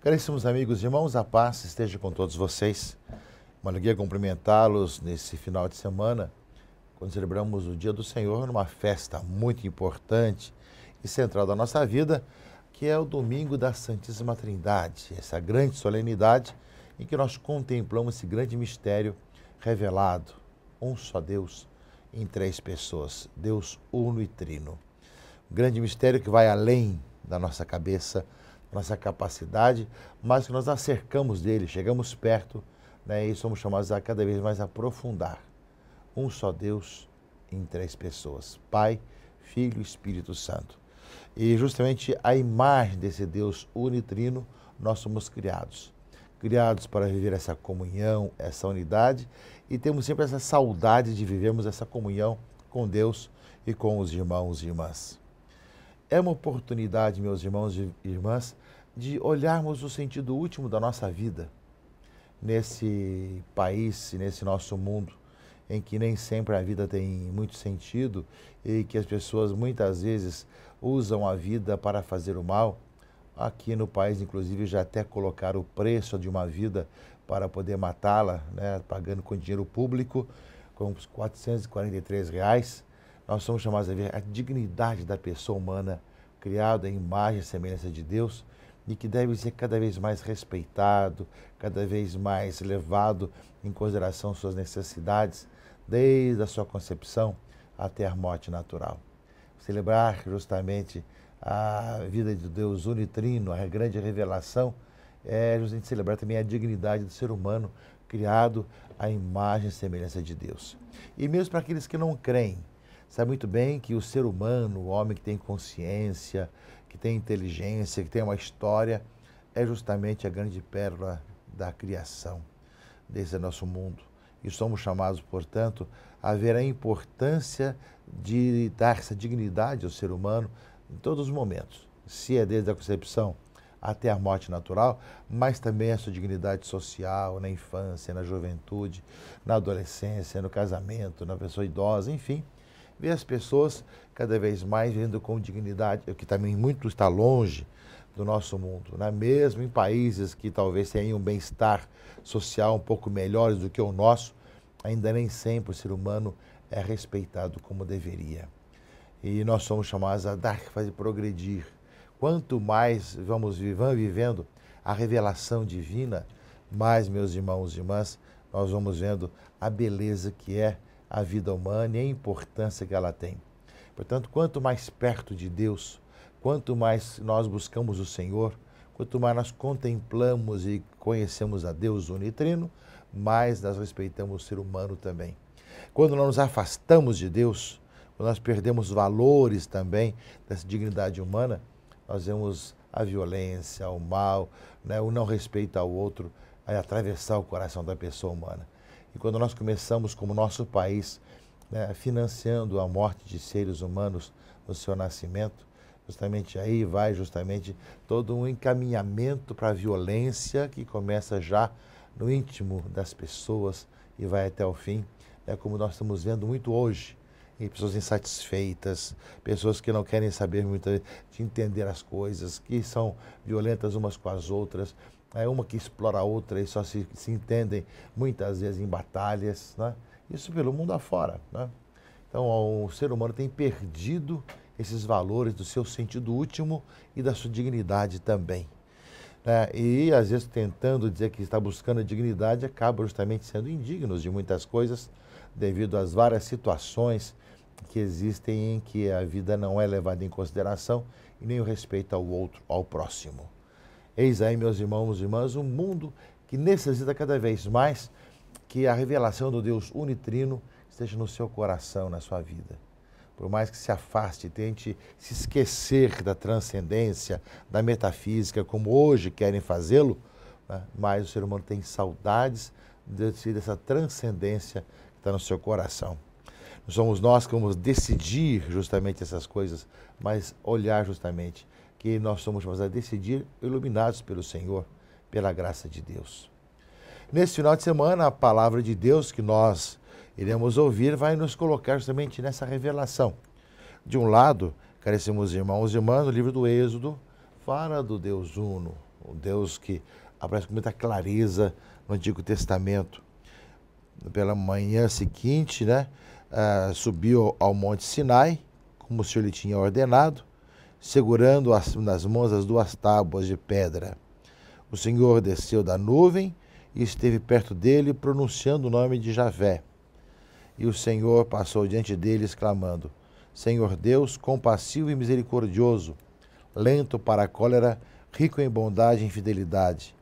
Caríssimos amigos e irmãos, a paz esteja com todos vocês. Uma alegria cumprimentá-los nesse final de semana, quando celebramos o Dia do Senhor, numa festa muito importante e central da nossa vida, que é o Domingo da Santíssima Trindade, essa grande solenidade em que nós contemplamos esse grande mistério revelado, um só Deus em três pessoas, Deus uno e trino. Um grande mistério que vai além da nossa cabeça, nossa capacidade, mas que nós acercamos dele, chegamos perto, né, e somos chamados a cada vez mais aprofundar. Um só Deus em três pessoas, Pai, Filho e Espírito Santo. E justamente a imagem desse Deus unitrino nós somos criados. Criados para viver essa comunhão, essa unidade, e temos sempre essa saudade de vivermos essa comunhão com Deus e com os irmãos e irmãs. É uma oportunidade, meus irmãos e irmãs, de olharmos o sentido último da nossa vida nesse país, nesse nosso mundo, em que nem sempre a vida tem muito sentido e que as pessoas muitas vezes usam a vida para fazer o mal. Aqui no país, inclusive, já até colocaram o preço de uma vida para poder matá-la, né, pagando com dinheiro público, com uns R$ 443. Nós somos chamados a ver a dignidade da pessoa humana, criada em imagem e semelhança de Deus, e que deve ser cada vez mais respeitado, cada vez mais levado em consideração suas necessidades, desde a sua concepção até a morte natural. Celebrar justamente a vida de Deus unitrino, a grande revelação, é justamente celebrar também a dignidade do ser humano, criado à imagem e semelhança de Deus. E mesmo para aqueles que não creem, sabe muito bem que o ser humano, o homem que tem consciência, que tem inteligência, que tem uma história, é justamente a grande pérola da criação desse nosso mundo. E somos chamados, portanto, a ver a importância de dar essa dignidade ao ser humano em todos os momentos. Se é desde a concepção até a morte natural, mas também a sua dignidade social, na infância, na juventude, na adolescência, no casamento, na pessoa idosa, enfim. Ver as pessoas cada vez mais vivendo com dignidade, o que também muito está longe do nosso mundo, né? Mesmo em países que talvez tenham um bem-estar social um pouco melhores do que o nosso, ainda nem sempre o ser humano é respeitado como deveria. E nós somos chamados a dar, fazer progredir. Quanto mais vamos vivendo a revelação divina, mais, meus irmãos e irmãs, nós vamos vendo a beleza que é a vida humana e a importância que ela tem. Portanto, quanto mais perto de Deus, quanto mais nós buscamos o Senhor, quanto mais nós contemplamos e conhecemos a Deus unitrino, mais nós respeitamos o ser humano também. Quando nós nos afastamos de Deus, quando nós perdemos valores também dessa dignidade humana, nós vemos a violência, o mal, né, o não respeito ao outro, a atravessar o coração da pessoa humana. E quando nós começamos, como nosso país, né, financiando a morte de seres humanos no seu nascimento, justamente aí vai justamente todo um encaminhamento para a violência que começa já no íntimo das pessoas e vai até o fim, né, como nós estamos vendo muito hoje. E pessoas insatisfeitas, pessoas que não querem saber muito de entender as coisas, que são violentas umas com as outras, uma que explora a outra e só se entendem muitas vezes em batalhas, né? Isso pelo mundo afora, né? Então o ser humano tem perdido esses valores do seu sentido último e da sua dignidade também, né? E às vezes tentando dizer que está buscando a dignidade, acaba justamente sendo indignos de muitas coisas devido às várias situações que existem em que a vida não é levada em consideração e nem o respeito ao outro, ao próximo. Eis aí, meus irmãos e irmãs, um mundo que necessita cada vez mais que a revelação do Deus unitrino esteja no seu coração, na sua vida. Por mais que se afaste, tente se esquecer da transcendência, da metafísica, como hoje querem fazê-lo, né? Mas o ser humano tem saudades dessa transcendência que está no seu coração. Não somos nós que vamos decidir justamente essas coisas, mas olhar justamente que nós somos chamados a decidir iluminados pelo Senhor, pela graça de Deus. Nesse final de semana, a palavra de Deus que nós iremos ouvir vai nos colocar justamente nessa revelação. De um lado, caríssimos irmãos e irmãs, o livro do Êxodo fala do Deus Uno, um Deus que aparece com muita clareza no Antigo Testamento. Pela manhã seguinte, né, subiu ao Monte Sinai, como o Senhor lhe tinha ordenado, segurando nas mãos as 2 tábuas de pedra. O Senhor desceu da nuvem e esteve perto dele, pronunciando o nome de Javé. E o Senhor passou diante deles, clamando: Senhor Deus, compassivo e misericordioso, lento para a cólera, rico em bondade e em fidelidade.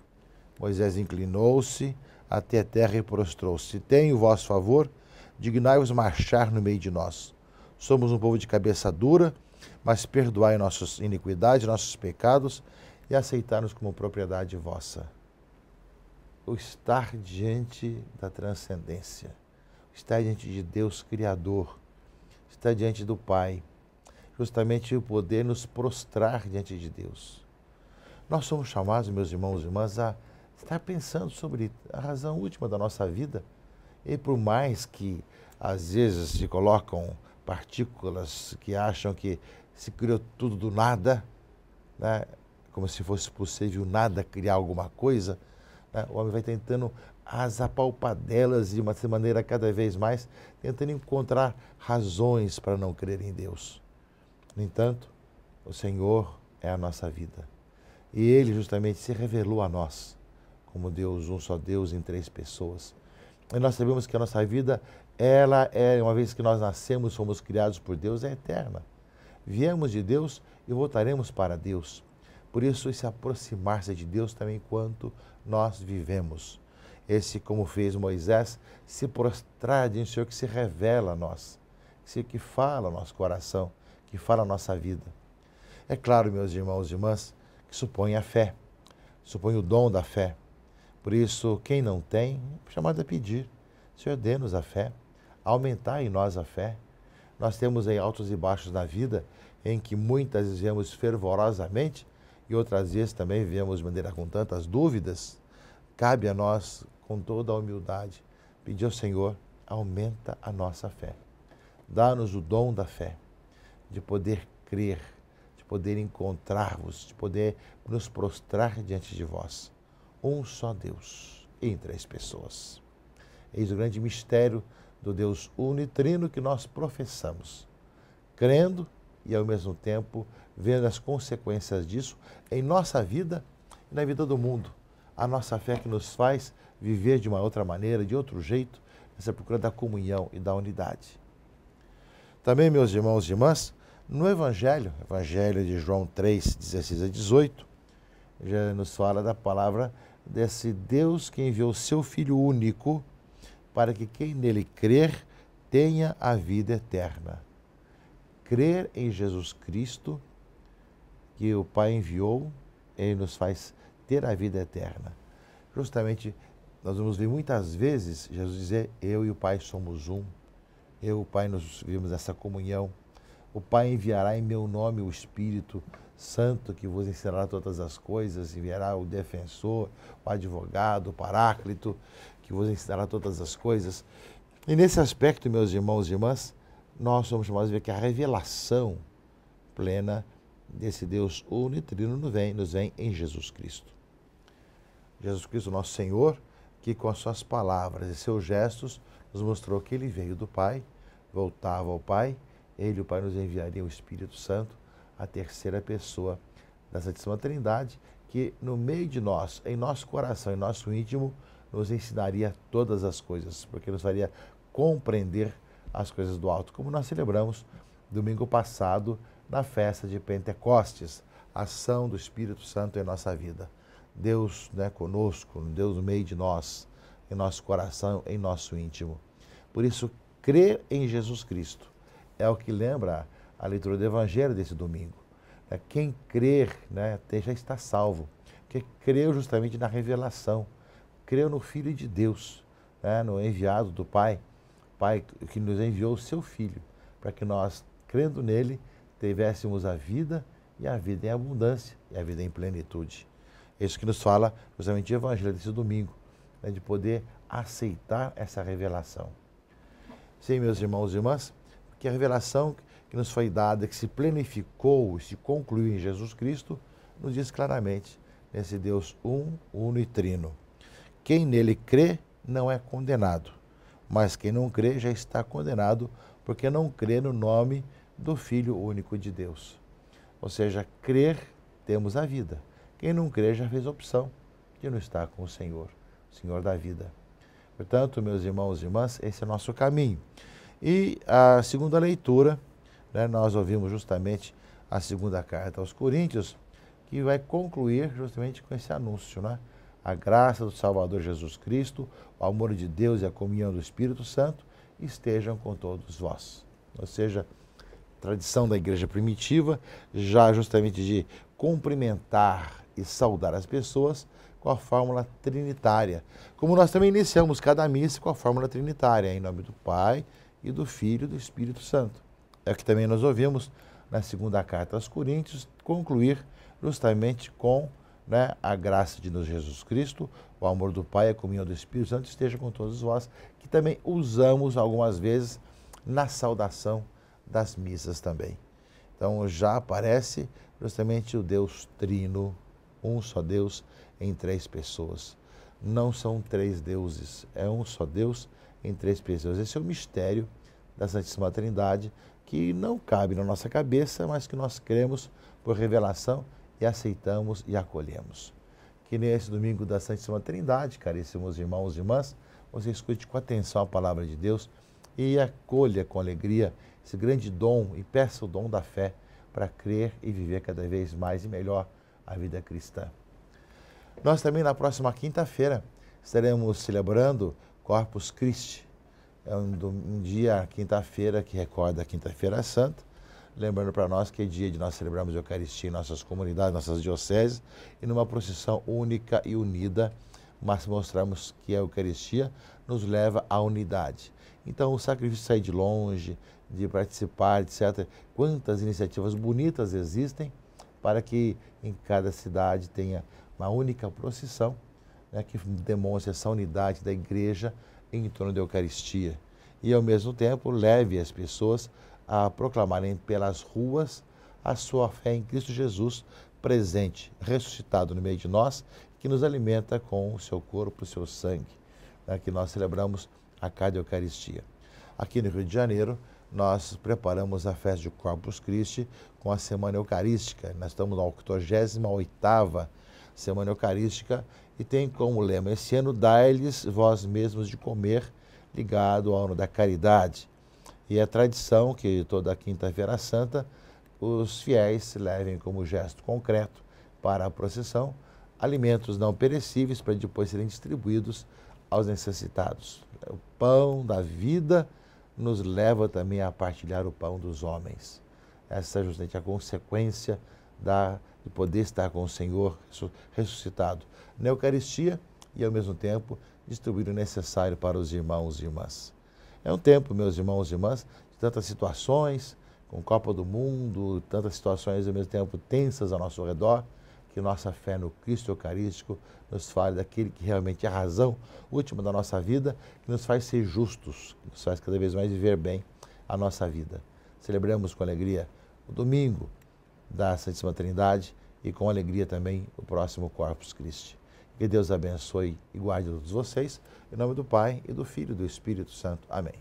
Moisés inclinou-se até a terra e prostrou-se. Tenho vosso favor, dignai-vos marchar no meio de nós. Somos um povo de cabeça dura, mas perdoai nossas iniquidades, nossos pecados, e aceitai-nos como propriedade vossa. O estar diante da transcendência, estar diante de Deus Criador, estar diante do Pai, justamente o poder nos prostrar diante de Deus. Nós somos chamados, meus irmãos e irmãs, a estar pensando sobre a razão última da nossa vida. E por mais que às vezes se colocam partículas que acham que se criou tudo do nada, né, como se fosse possível nada criar alguma coisa, né, o homem vai tentando as apalpadelas de uma maneira cada vez mais, tentando encontrar razões para não crer em Deus. No entanto, o Senhor é a nossa vida. E Ele justamente se revelou a nós como Deus, um só Deus em 3 pessoas. E nós sabemos que a nossa vida, ela é, uma vez que nós nascemos, fomos criados por Deus, é eterna. Viemos de Deus e voltaremos para Deus. Por isso, esse aproximar-se de Deus também enquanto nós vivemos. Esse, como fez Moisés, se prostrar diante do Senhor que se revela a nós, que fala ao nosso coração, que fala a nossa vida. É claro, meus irmãos e irmãs, que supõe a fé, supõe o dom da fé. Por isso, quem não tem, é chamado a pedir. Senhor, dê-nos a fé, aumentar em nós a fé. Nós temos aí altos e baixos na vida, em que muitas vezes vemos fervorosamente e outras vezes também vemos de maneira com tantas dúvidas. Cabe a nós, com toda a humildade, pedir ao Senhor, aumenta a nossa fé. Dá-nos o dom da fé, de poder crer, de poder encontrar-vos, de poder nos prostrar diante de vós. Um só Deus, em 3 pessoas. Eis o grande mistério do Deus unitrino que nós professamos, crendo e, ao mesmo tempo, vendo as consequências disso em nossa vida e na vida do mundo. A nossa fé que nos faz viver de uma outra maneira, de outro jeito, nessa procura da comunhão e da unidade. Também, meus irmãos e irmãs, no Evangelho de João 3, 16 a 18, já nos fala da palavra desse Deus que enviou seu Filho único para que quem nele crer tenha a vida eterna. Crer em Jesus Cristo, que o Pai enviou, ele nos faz ter a vida eterna. Justamente, nós vamos ver muitas vezes Jesus dizer: eu e o Pai somos um. Eu e o Pai nos vivemos essa comunhão. O Pai enviará em meu nome o Espírito Santo, que vos ensinará todas as coisas, enviará o defensor, o advogado, o paráclito, que vos ensinará todas as coisas. E nesse aspecto, meus irmãos e irmãs, nós somos chamados a ver que a revelação plena desse Deus unitrino nos vem em Jesus Cristo. Jesus Cristo, nosso Senhor, que com as suas palavras e seus gestos nos mostrou que Ele veio do Pai, voltava ao Pai, Ele, o Pai, nos enviaria o Espírito Santo, a terceira pessoa da Santíssima Trindade, que no meio de nós, em nosso coração, em nosso íntimo, nos ensinaria todas as coisas, porque nos faria compreender as coisas do alto, como nós celebramos domingo passado na festa de Pentecostes, a ação do Espírito Santo em nossa vida. Deus, né, conosco, Deus no meio de nós, em nosso coração, em nosso íntimo. Por isso, crer em Jesus Cristo é o que lembra a leitura do Evangelho desse domingo. Quem crer, né, já está salvo, porque creu justamente na revelação, creu no Filho de Deus, né, no enviado do Pai, Pai que nos enviou o seu Filho, para que nós, crendo nele, tivéssemos a vida e a vida em abundância e a vida em plenitude. É isso que nos fala justamente o Evangelho desse domingo, né, de poder aceitar essa revelação. Sim, meus irmãos e irmãs, que a revelação que nos foi dada, que se planificou, se concluiu em Jesus Cristo, nos diz claramente, nesse Deus uno e trino. Quem nele crê não é condenado, mas quem não crê já está condenado, porque não crê no nome do Filho único de Deus. Ou seja, crer, temos a vida. Quem não crê já fez a opção de não estar com o Senhor da vida. Portanto, meus irmãos e irmãs, esse é o nosso caminho. E a segunda leitura, nós ouvimos justamente a segunda carta aos Coríntios, que vai concluir justamente com esse anúncio, A graça do Salvador Jesus Cristo, o amor de Deus e a comunhão do Espírito Santo estejam com todos vós. Ou seja, tradição da igreja primitiva, já justamente de cumprimentar e saudar as pessoas com a fórmula trinitária. Como nós também iniciamos cada missa com a fórmula trinitária, em nome do Pai e do Filho e do Espírito Santo. É o que também nós ouvimos na segunda carta aos Coríntios, concluir justamente com a graça de Deus Jesus Cristo, o amor do Pai e a comunhão do Espírito Santo esteja com todos vós, que também usamos algumas vezes na saudação das missas também. Então já aparece justamente o Deus trino, um só Deus em três pessoas. Não são três deuses, é um só Deus em três pessoas. Esse é o mistério da Santíssima Trindade, que não cabe na nossa cabeça, mas que nós cremos por revelação e aceitamos e acolhemos. Que nesse domingo da Santíssima Trindade, caríssimos irmãos e irmãs, você escute com atenção a palavra de Deus e acolha com alegria esse grande dom e peça o dom da fé para crer e viver cada vez mais e melhor a vida cristã. Nós também na próxima quinta-feira estaremos celebrando Corpus Christi. É um dia, quinta-feira, que recorda a Quinta-feira Santa, lembrando para nós que é dia de nós celebrarmos a Eucaristia em nossas comunidades, nossas dioceses, e numa procissão única e unida, mas mostramos que a Eucaristia nos leva à unidade. Então, o sacrifício de sair de longe, de participar, etc. Quantas iniciativas bonitas existem para que em cada cidade tenha uma única procissão, que demonstre essa unidade da igreja em torno da Eucaristia. E, ao mesmo tempo, leve as pessoas a proclamarem pelas ruas a sua fé em Cristo Jesus, presente, ressuscitado no meio de nós, que nos alimenta com o seu corpo, o seu sangue, que nós celebramos a cada Eucaristia. Aqui no Rio de Janeiro, nós preparamos a festa de Corpus Christi com a Semana Eucarística. Nós estamos na 88ª Semana Eucarística e tem como lema esse ano, dai-lhes vós mesmos de comer, ligado ao ano da caridade. E é tradição que toda quinta-feira santa os fiéis levem como gesto concreto para a procissão alimentos não perecíveis para depois serem distribuídos aos necessitados. O pão da vida nos leva também a partilhar o pão dos homens. Essa é justamente a consequência de poder estar com o Senhor ressuscitado na Eucaristia e, ao mesmo tempo, distribuir o necessário para os irmãos e irmãs. É um tempo, meus irmãos e irmãs, de tantas situações, com Copa do Mundo, tantas situações, ao mesmo tempo, tensas ao nosso redor, que nossa fé no Cristo Eucarístico nos fale daquele que realmente é a razão última da nossa vida, que nos faz ser justos, que nos faz cada vez mais viver bem a nossa vida. Celebramos com alegria o domingo da Santíssima Trindade e com alegria também o próximo Corpus Christi. Que Deus abençoe e guarde todos vocês, em nome do Pai, e do Filho e do Espírito Santo. Amém.